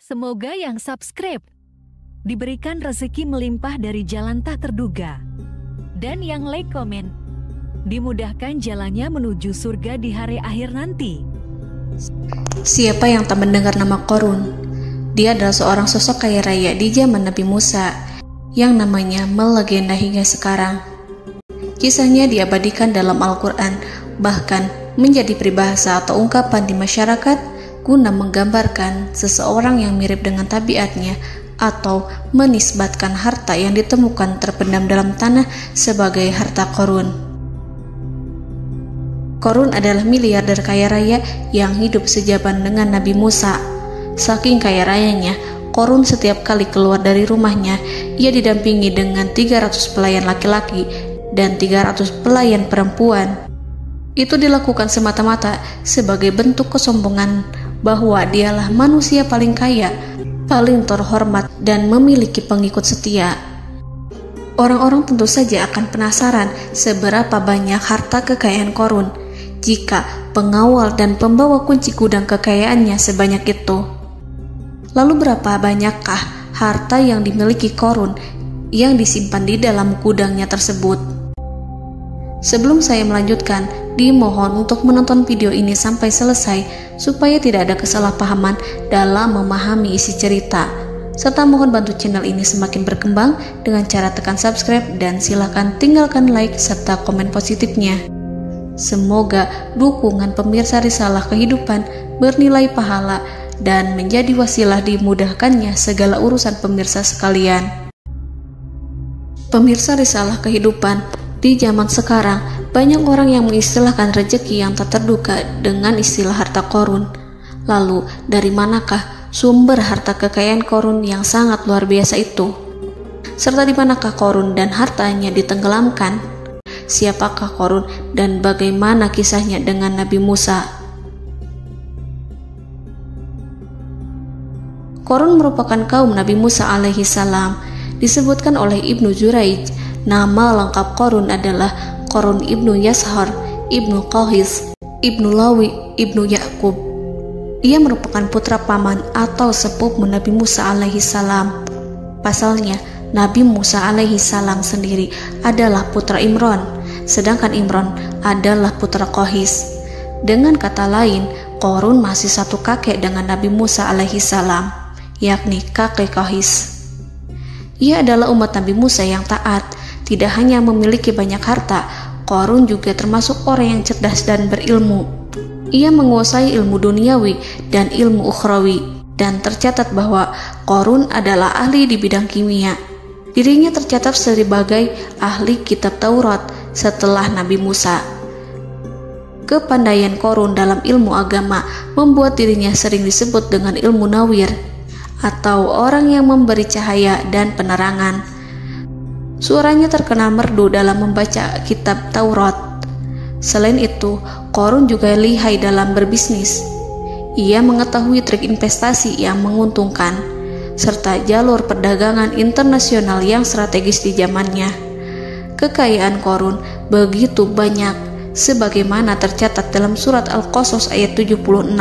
Semoga yang subscribe diberikan rezeki melimpah dari jalan tak terduga. Dan yang like komen, dimudahkan jalannya menuju surga di hari akhir nanti. Siapa yang tak mendengar nama Qorun? Dia adalah seorang sosok kaya raya di zaman Nabi Musa yang namanya melegenda hingga sekarang. Kisahnya diabadikan dalam Al-Quran, bahkan menjadi peribahasa atau ungkapan di masyarakat guna menggambarkan seseorang yang mirip dengan tabiatnya atau menisbatkan harta yang ditemukan terpendam dalam tanah sebagai harta Qorun. Qorun adalah miliarder kaya raya yang hidup sejaman dengan Nabi Musa. Saking kaya rayanya, Qorun setiap kali keluar dari rumahnya, ia didampingi dengan 300 pelayan laki-laki dan 300 pelayan perempuan. Itu dilakukan semata-mata sebagai bentuk kesombongan bahwa dialah manusia paling kaya, paling terhormat, dan memiliki pengikut setia. Orang-orang tentu saja akan penasaran seberapa banyak harta kekayaan Qorun jika pengawal dan pembawa kunci gudang kekayaannya sebanyak itu. Lalu berapa banyakkah harta yang dimiliki Qorun yang disimpan di dalam gudangnya tersebut? Sebelum saya melanjutkan, dimohon untuk menonton video ini sampai selesai supaya tidak ada kesalahpahaman dalam memahami isi cerita, serta mohon bantu channel ini semakin berkembang dengan cara tekan subscribe dan silakan tinggalkan like serta komen positifnya. Semoga dukungan pemirsa Risalah Kehidupan bernilai pahala dan menjadi wasilah dimudahkannya segala urusan pemirsa sekalian. Pemirsa Risalah Kehidupan, di zaman sekarang, banyak orang yang mengistilahkan rezeki yang tak terduga dengan istilah harta Qorun. Lalu, dari manakah sumber harta kekayaan Qorun yang sangat luar biasa itu? Serta di manakah Qorun dan hartanya ditenggelamkan? Siapakah Qorun dan bagaimana kisahnya dengan Nabi Musa? Qorun merupakan kaum Nabi Musa alaihi salam. Disebutkan oleh Ibnu Jurayj, nama lengkap Qorun adalah Qorun ibnu Yashar, ibnu Qahis, ibnu Lawi, ibnu Yakub. Ia merupakan putra paman atau sepupu Nabi Musa alaihi salam. Pasalnya, Nabi Musa alaihi salam sendiri adalah putra Imran, sedangkan Imran adalah putra Qahis. Dengan kata lain, Qorun masih satu kakek dengan Nabi Musa alaihi salam, yakni kakek Qahis. Ia adalah umat Nabi Musa yang taat. Tidak hanya memiliki banyak harta, Qorun juga termasuk orang yang cerdas dan berilmu. Ia menguasai ilmu duniawi dan ilmu ukhrawi, dan tercatat bahwa Qorun adalah ahli di bidang kimia. Dirinya tercatat sebagai ahli kitab Taurat setelah Nabi Musa. Kepandaian Qorun dalam ilmu agama membuat dirinya sering disebut dengan ilmu nawir, atau orang yang memberi cahaya dan penerangan. Suaranya terkenal merdu dalam membaca kitab Taurat. Selain itu, Qorun juga lihai dalam berbisnis. Ia mengetahui trik investasi yang menguntungkan, serta jalur perdagangan internasional yang strategis di zamannya. Kekayaan Qorun begitu banyak, sebagaimana tercatat dalam surat Al-Qasas ayat 76.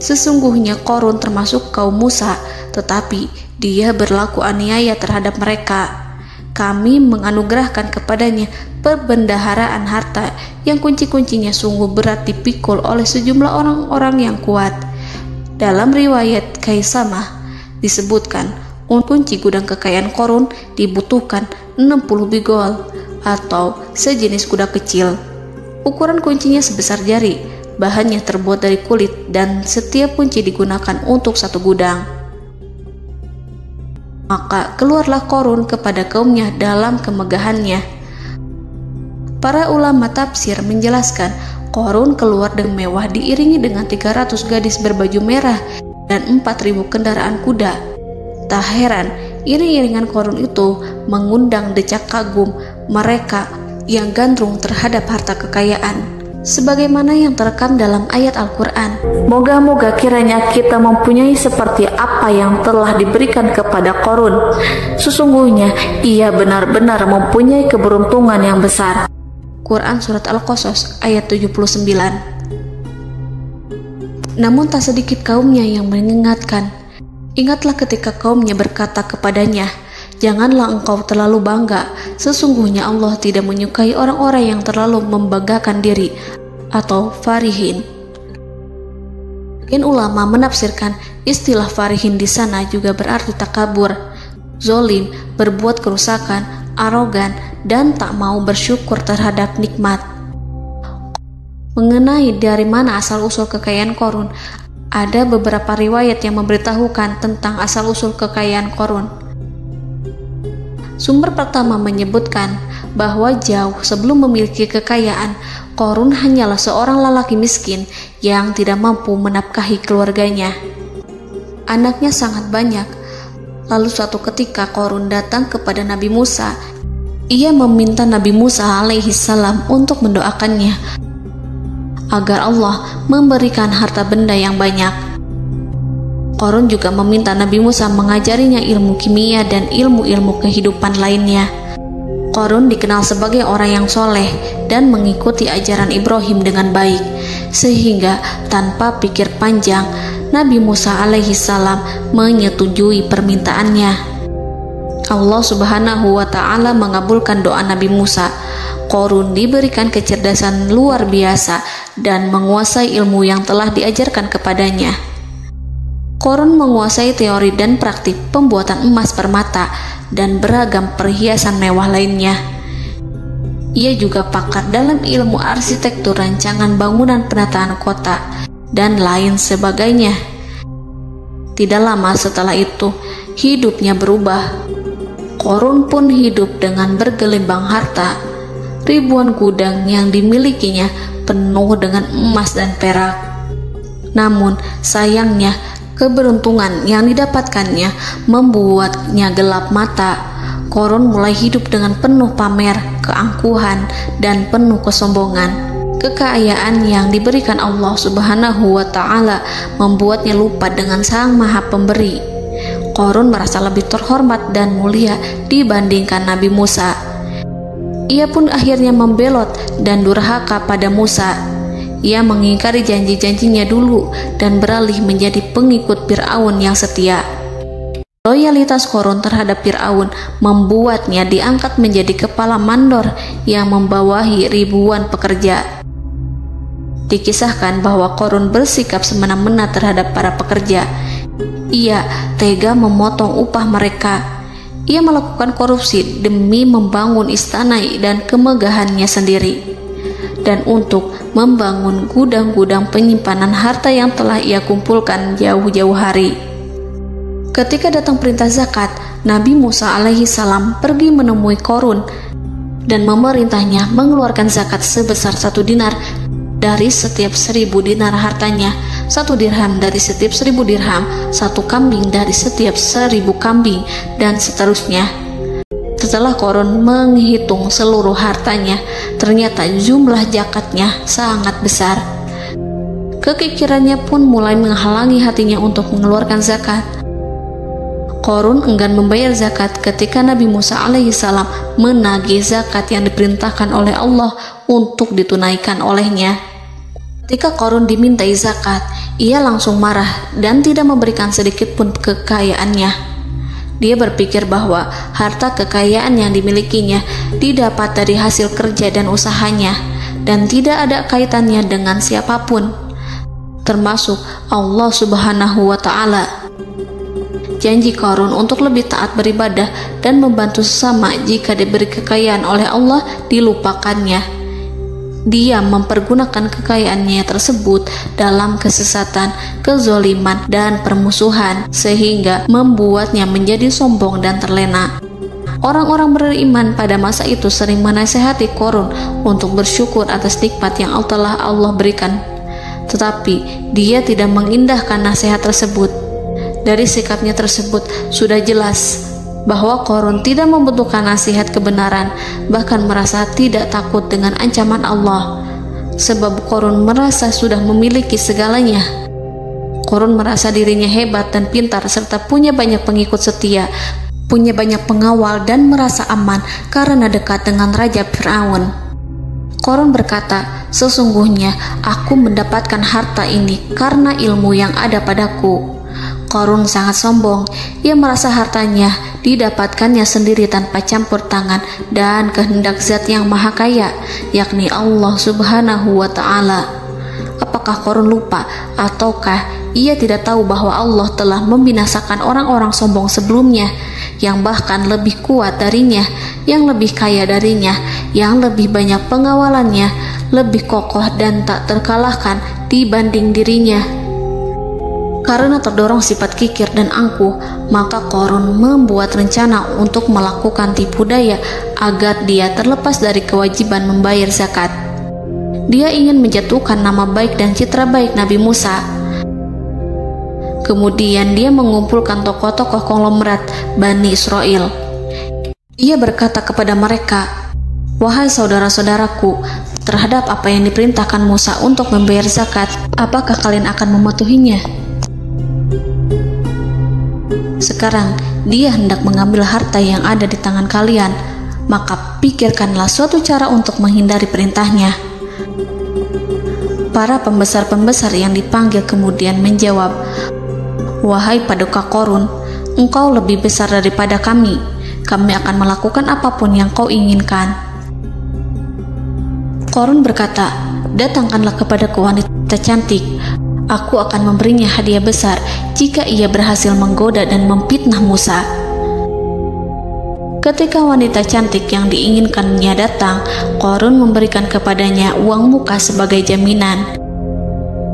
Sesungguhnya Qorun termasuk kaum Musa, tetapi dia berlaku aniaya terhadap mereka. Kami menganugerahkan kepadanya perbendaharaan harta yang kunci-kuncinya sungguh berat dipikul oleh sejumlah orang-orang yang kuat. Dalam riwayat Kaisamah disebutkan, kunci gudang kekayaan Qorun dibutuhkan 60 bigol atau sejenis kuda kecil. Ukuran kuncinya sebesar jari, bahannya terbuat dari kulit, dan setiap kunci digunakan untuk satu gudang. Maka keluarlah Qorun kepada kaumnya dalam kemegahannya. Para ulama tafsir menjelaskan, Qorun keluar dengan mewah diiringi dengan 300 gadis berbaju merah dan 4.000 kendaraan kuda. Tak heran, iring-iringan Qorun itu mengundang decak kagum mereka yang gandrung terhadap harta kekayaan, sebagaimana yang terekam dalam ayat Al-Quran. Moga-moga kiranya kita mempunyai seperti apa yang telah diberikan kepada Qorun. Sesungguhnya ia benar-benar mempunyai keberuntungan yang besar. Quran Surat Al-Qasas ayat 79. Namun tak sedikit kaumnya yang mengingatkan. Ingatlah ketika kaumnya berkata kepadanya, "Janganlah engkau terlalu bangga, sesungguhnya Allah tidak menyukai orang-orang yang terlalu membanggakan diri," atau farihin. Ulama menafsirkan istilah farihin di sana juga berarti takabur, zolim, berbuat kerusakan, arogan, dan tak mau bersyukur terhadap nikmat. Mengenai dari mana asal-usul kekayaan Qorun, ada beberapa riwayat yang memberitahukan tentang asal-usul kekayaan Qorun. Sumber pertama menyebutkan bahwa jauh sebelum memiliki kekayaan, Qorun hanyalah seorang lelaki miskin yang tidak mampu menafkahi keluarganya. Anaknya sangat banyak. Lalu suatu ketika Qorun datang kepada Nabi Musa. Ia meminta Nabi Musa alaihissalam untuk mendoakannya agar Allah memberikan harta benda yang banyak. Qorun juga meminta Nabi Musa mengajarinya ilmu kimia dan ilmu-ilmu kehidupan lainnya. Qorun dikenal sebagai orang yang soleh dan mengikuti ajaran Ibrahim dengan baik, sehingga tanpa pikir panjang Nabi Musa alaihissalam menyetujui permintaannya. Allah Subhanahu wa Ta'ala mengabulkan doa Nabi Musa. Qorun diberikan kecerdasan luar biasa dan menguasai ilmu yang telah diajarkan kepadanya. Qorun menguasai teori dan praktik pembuatan emas permata dan beragam perhiasan mewah lainnya. Ia juga pakar dalam ilmu arsitektur, rancangan bangunan, penataan kota, dan lain sebagainya. Tidak lama setelah itu, hidupnya berubah. Qorun pun hidup dengan bergelimbang harta. Ribuan gudang yang dimilikinya penuh dengan emas dan perak. Namun sayangnya, keberuntungan yang didapatkannya membuatnya gelap mata. Qorun mulai hidup dengan penuh pamer, keangkuhan, dan penuh kesombongan. Kekayaan yang diberikan Allah Subhanahu wa Ta'ala membuatnya lupa dengan Sang Maha Pemberi. Qorun merasa lebih terhormat dan mulia dibandingkan Nabi Musa. Ia pun akhirnya membelot dan durhaka pada Musa. Ia mengingkari janji-janjinya dulu dan beralih menjadi pengikut Fir'aun yang setia. Loyalitas Qorun terhadap Fir'aun membuatnya diangkat menjadi kepala mandor yang membawahi ribuan pekerja. Dikisahkan bahwa Qorun bersikap semena-mena terhadap para pekerja. Ia tega memotong upah mereka. Ia melakukan korupsi demi membangun istana dan kemegahannya sendiri, dan untuk membangun gudang-gudang penyimpanan harta yang telah ia kumpulkan jauh-jauh hari. Ketika datang perintah zakat, Nabi Musa alaihissalam pergi menemui Qorun dan memerintahnya mengeluarkan zakat sebesar 1 dinar dari setiap 1000 dinar hartanya, 1 dirham dari setiap 1000 dirham, 1 kambing dari setiap 1000 kambing, dan seterusnya. Setelah Qorun menghitung seluruh hartanya, ternyata jumlah zakatnya sangat besar. Kekikirannya pun mulai menghalangi hatinya untuk mengeluarkan zakat. Qorun enggan membayar zakat ketika Nabi Musa alaihissalam menagih zakat yang diperintahkan oleh Allah untuk ditunaikan olehnya. Ketika Qorun dimintai zakat, ia langsung marah dan tidak memberikan sedikit pun kekayaannya. Dia berpikir bahwa harta kekayaan yang dimilikinya didapat dari hasil kerja dan usahanya, dan tidak ada kaitannya dengan siapapun, termasuk Allah Subhanahu wa Ta'ala. Janji Qorun untuk lebih taat beribadah dan membantu sesama jika diberi kekayaan oleh Allah dilupakannya. Dia mempergunakan kekayaannya tersebut dalam kesesatan, kezoliman, dan permusuhan, sehingga membuatnya menjadi sombong dan terlena. Orang-orang beriman pada masa itu sering menasihati Qorun untuk bersyukur atas nikmat yang telah Allah berikan, tetapi dia tidak mengindahkan nasihat tersebut. Dari sikapnya tersebut sudah jelas bahwa Qorun tidak membutuhkan nasihat kebenaran, bahkan merasa tidak takut dengan ancaman Allah, sebab Qorun merasa sudah memiliki segalanya. Qorun merasa dirinya hebat dan pintar serta punya banyak pengikut setia, punya banyak pengawal, dan merasa aman karena dekat dengan Raja Fir'aun. Korun berkata, "Sesungguhnya aku mendapatkan harta ini karena ilmu yang ada padaku." Korun sangat sombong. Ia merasa hartanya didapatkannya sendiri tanpa campur tangan dan kehendak Zat yang Maha Kaya, yakni Allah Subhanahu wa Ta'ala. Apakah Korun lupa ataukah ia tidak tahu bahwa Allah telah membinasakan orang-orang sombong sebelumnya, yang bahkan lebih kuat darinya, yang lebih kaya darinya, yang lebih banyak pengawalannya, lebih kokoh dan tak terkalahkan dibanding dirinya? Karena terdorong sifat kikir dan angkuh, maka Korun membuat rencana untuk melakukan tipu daya agar dia terlepas dari kewajiban membayar zakat. Dia ingin menjatuhkan nama baik dan citra baik Nabi Musa. Kemudian dia mengumpulkan tokoh-tokoh konglomerat Bani Israel. Ia berkata kepada mereka, "Wahai saudara-saudaraku, terhadap apa yang diperintahkan Musa untuk membayar zakat, apakah kalian akan mematuhinya? Sekarang dia hendak mengambil harta yang ada di tangan kalian, maka pikirkanlah suatu cara untuk menghindari perintahnya." Para pembesar-pembesar yang dipanggil kemudian menjawab, "Wahai paduka Korun, engkau lebih besar daripada kami. Kami akan melakukan apapun yang kau inginkan." Korun berkata, "Datangkanlah kepadaku wanita cantik. Aku akan memberinya hadiah besar jika ia berhasil menggoda dan memfitnah Musa." Ketika wanita cantik yang diinginkannya datang, Korun memberikan kepadanya uang muka sebagai jaminan.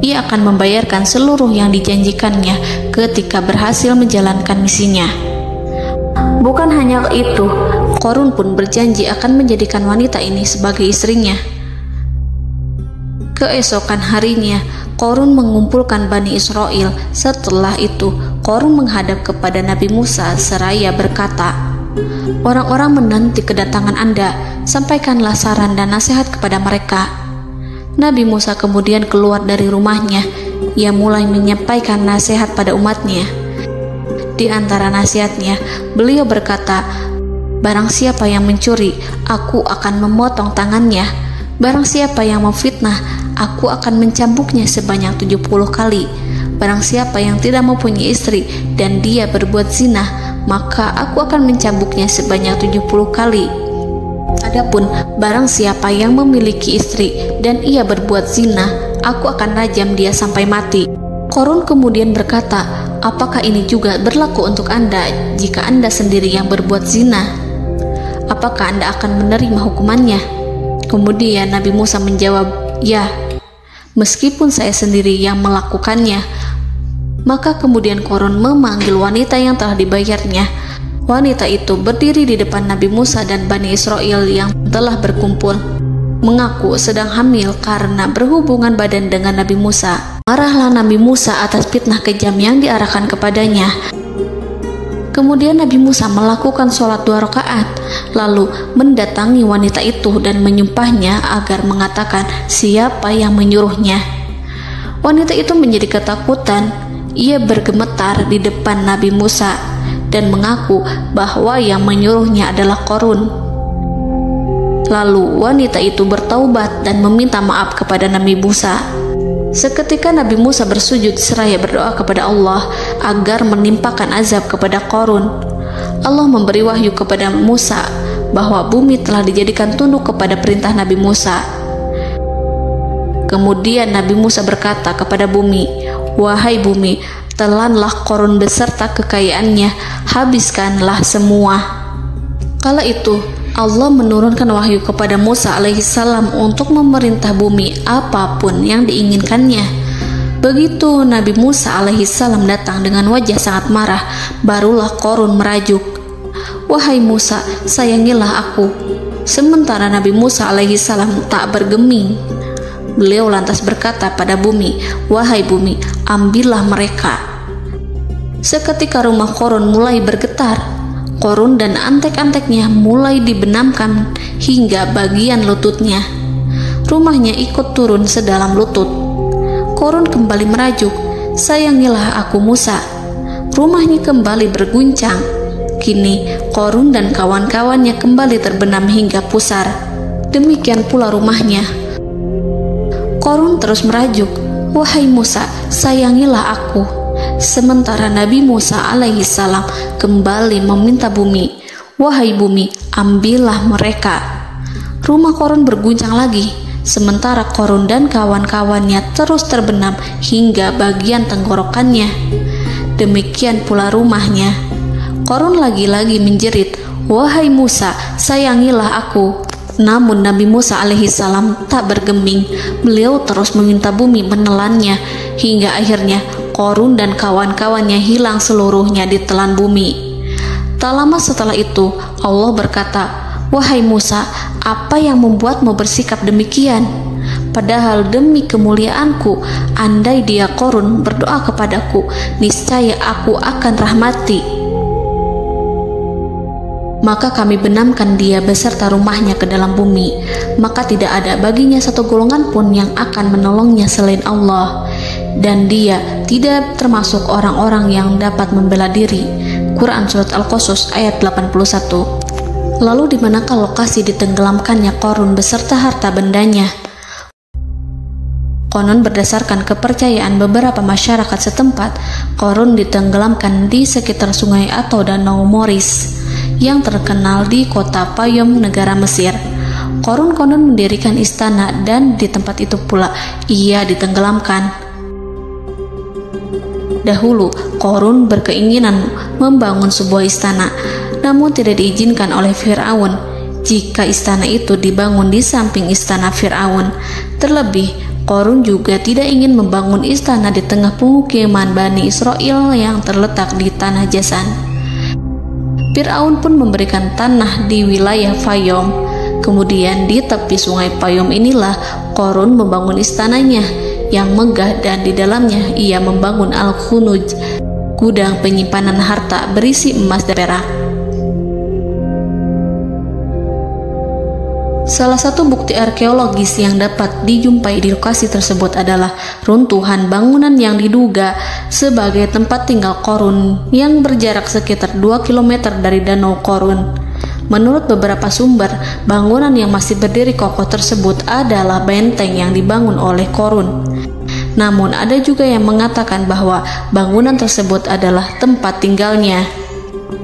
Ia akan membayarkan seluruh yang dijanjikannya ketika berhasil menjalankan misinya. Bukan hanya itu, Korun pun berjanji akan menjadikan wanita ini sebagai istrinya. Keesokan harinya, Korun mengumpulkan Bani Israel. Setelah itu, Korun menghadap kepada Nabi Musa seraya berkata, "Orang-orang menanti kedatangan Anda, sampaikanlah saran dan nasihat kepada mereka." Nabi Musa kemudian keluar dari rumahnya. Ia mulai menyampaikan nasihat pada umatnya. Di antara nasihatnya, beliau berkata, "Barang siapa yang mencuri, aku akan memotong tangannya. Barang siapa yang memfitnah, aku akan mencambuknya sebanyak 70 kali. Barang siapa yang tidak mempunyai istri dan dia berbuat zina, maka aku akan mencambuknya sebanyak 70 kali. Adapun barang siapa yang memiliki istri dan ia berbuat zina, aku akan rajam dia sampai mati." Korun kemudian berkata, "Apakah ini juga berlaku untuk Anda jika Anda sendiri yang berbuat zina? Apakah Anda akan menerima hukumannya?" Kemudian Nabi Musa menjawab, "Ya, meskipun saya sendiri yang melakukannya." Maka kemudian Korun memanggil wanita yang telah dibayarnya. Wanita itu berdiri di depan Nabi Musa dan Bani Israel yang telah berkumpul, mengaku sedang hamil karena berhubungan badan dengan Nabi Musa. Marahlah Nabi Musa atas fitnah kejam yang diarahkan kepadanya. Kemudian Nabi Musa melakukan sholat 2 rakaat, lalu mendatangi wanita itu dan menyumpahnya agar mengatakan siapa yang menyuruhnya. Wanita itu menjadi ketakutan. Ia bergemetar di depan Nabi Musa dan mengaku bahwa yang menyuruhnya adalah Korun. Lalu wanita itu bertaubat dan meminta maaf kepada Nabi Musa. Seketika Nabi Musa bersujud seraya berdoa kepada Allah agar menimpakan azab kepada Korun. Allah memberi wahyu kepada Musa bahwa bumi telah dijadikan tunduk kepada perintah Nabi Musa. Kemudian Nabi Musa berkata kepada bumi, "Wahai bumi, telanlah Korun beserta kekayaannya, habiskanlah semua." Kala itu Allah menurunkan wahyu kepada Musa alaihissalam untuk memerintah bumi apapun yang diinginkannya. Begitu Nabi Musa alaihissalam datang dengan wajah sangat marah, barulah Korun merajuk, "Wahai Musa, sayangilah aku." Sementara Nabi Musa alaihissalam tak bergeming. Beliau lantas berkata pada bumi, "Wahai bumi, ambillah mereka." Seketika rumah Korun mulai bergetar. Korun dan antek-anteknya mulai dibenamkan hingga bagian lututnya. Rumahnya ikut turun sedalam lutut. Korun kembali merajuk, "Sayangilah aku Musa." Rumahnya kembali berguncang. Kini Korun dan kawan-kawannya kembali terbenam hingga pusar. demikian pula rumahnya. Korun terus merajuk, "Wahai Musa, sayangilah aku." Sementara Nabi Musa alaihissalam kembali meminta bumi, "Wahai bumi, ambillah mereka." Rumah Korun berguncang lagi, sementara Korun dan kawan-kawannya terus terbenam hingga bagian tenggorokannya. Demikian pula rumahnya. Korun lagi-lagi menjerit, "Wahai Musa, sayangilah aku." Namun Nabi Musa alaihissalam tak bergeming. Beliau terus meminta bumi menelannya, hingga akhirnya Korun dan kawan-kawannya hilang seluruhnya ditelan bumi. Tak lama setelah itu Allah berkata, "Wahai Musa, apa yang membuatmu bersikap demikian? Padahal demi kemuliaanku, andai dia Korun berdoa kepadaku, niscaya aku akan rahmati. Maka kami benamkan dia beserta rumahnya ke dalam bumi, maka tidak ada baginya satu golongan pun yang akan menolongnya selain Allah, dan dia tidak termasuk orang-orang yang dapat membela diri." Quran Surat Al-Qasas ayat 81. Lalu di manakah lokasi ditenggelamkannya Korun beserta harta bendanya? Konon berdasarkan kepercayaan beberapa masyarakat setempat, Korun ditenggelamkan di sekitar sungai atau danau Moris yang terkenal di kota Payom, negara Mesir. Korun konon mendirikan istana dan di tempat itu pula ia ditenggelamkan. Dahulu, Korun berkeinginan membangun sebuah istana, namun tidak diizinkan oleh Fir'aun jika istana itu dibangun di samping istana Fir'aun. Terlebih, Korun juga tidak ingin membangun istana di tengah pemukiman Bani Israel yang terletak di tanah Jasan. Fir'aun pun memberikan tanah di wilayah Fayom. Kemudian di tepi sungai Payom inilah Korun membangun istananya yang megah, dan di dalamnya ia membangun Al-Khunuj, gudang penyimpanan harta berisi emas dan perak. Salah satu bukti arkeologis yang dapat dijumpai di lokasi tersebut adalah runtuhan bangunan yang diduga sebagai tempat tinggal Korun yang berjarak sekitar 2 km dari Danau Korun. Menurut beberapa sumber, bangunan yang masih berdiri kokoh tersebut adalah benteng yang dibangun oleh Korun. Namun ada juga yang mengatakan bahwa bangunan tersebut adalah tempat tinggalnya.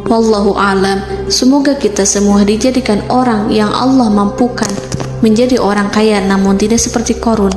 Wallahu a'lam. Semoga kita semua dijadikan orang yang Allah mampukan menjadi orang kaya namun tidak seperti Korun,